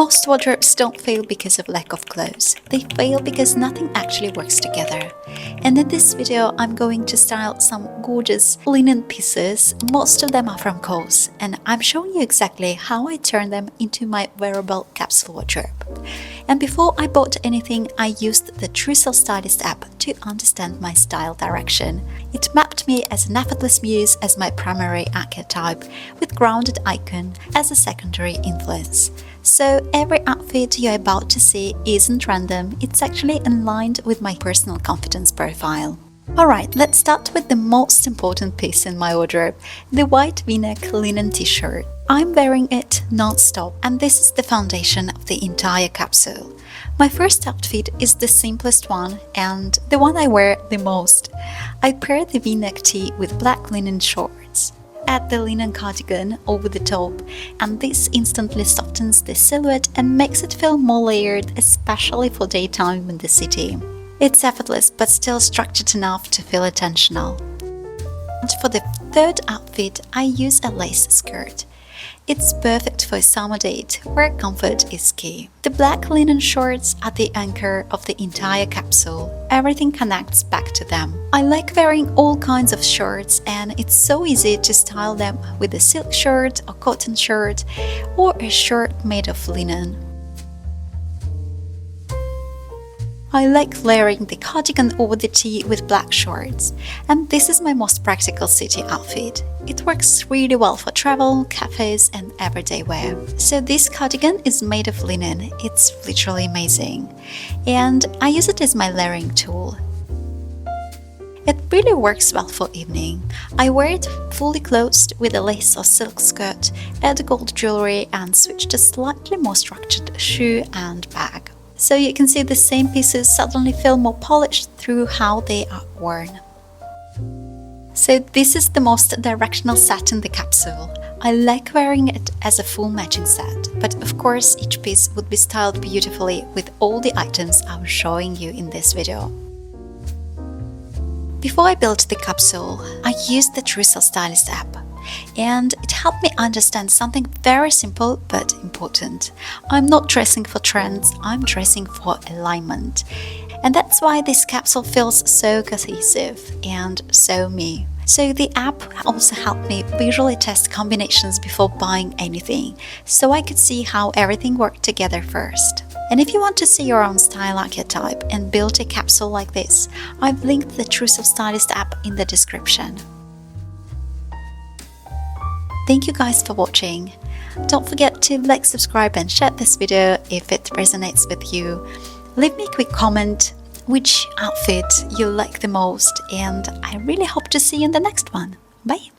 Most wardrobes don't fail because of lack of clothes. They fail because nothing actually works together. And in this video, I'm going to style some gorgeous linen pieces. Most of them are from Kohl's, and I'm showing you exactly how I turn them into my wearable capsule wardrobe. And before I bought anything, I used the TrueSelfStylist app to understand my style direction. It mapped me as an effortless muse as my primary archetype, with grounded icon as a secondary influence. So every outfit you're about to see isn't random, it's actually aligned with my personal confidence profile. Alright, let's start with the most important piece in my wardrobe, the white v-neck linen t-shirt. I'm wearing it non-stop, and this is the foundation of the entire capsule. My first outfit is the simplest one and the one I wear the most. I pair the v-neck tee with black linen shorts. Add the linen cardigan over the top, and this instantly softens the silhouette and makes it feel more layered, especially for daytime in the city. It's effortless but still structured enough to feel intentional. And for the third outfit, I use a lace skirt. It's perfect for a summer date where comfort is key. The black linen shorts are the anchor of the entire capsule. Everything connects back to them. I like wearing all kinds of shirts, and it's so easy to style them with a silk shirt or cotton shirt or a shirt made of linen. I like layering the cardigan over the tee with black shorts, and this is my most practical city outfit. It works really well for travel, cafes and everyday wear. So this cardigan is made of linen, it's literally amazing, and I use it as my layering tool. It really works well for evening. I wear it fully closed with a lace or silk skirt, add gold jewelry and switch to slightly more structured shoe and bag. So you can see the same pieces suddenly feel more polished through how they are worn. So this is the most directional set in the capsule. I like wearing it as a full matching set, but of course each piece would be styled beautifully with all the items I was showing you in this video. Before I built the capsule, I used the TrueSelfStylist app, and it helped me understand something very simple but important. I'm not dressing for trends, I'm dressing for alignment. And that's why this capsule feels so cohesive and so me. So the app also helped me visually test combinations before buying anything, so I could see how everything worked together first. And if you want to see your own style archetype and build a capsule like this, I've linked the TrueSelfStylist app in the description. Thank you guys for watching. Don't forget to like, subscribe and share this video if it resonates with you. Leave me a quick comment which outfit you like the most, and I really hope to see you in the next one. Bye!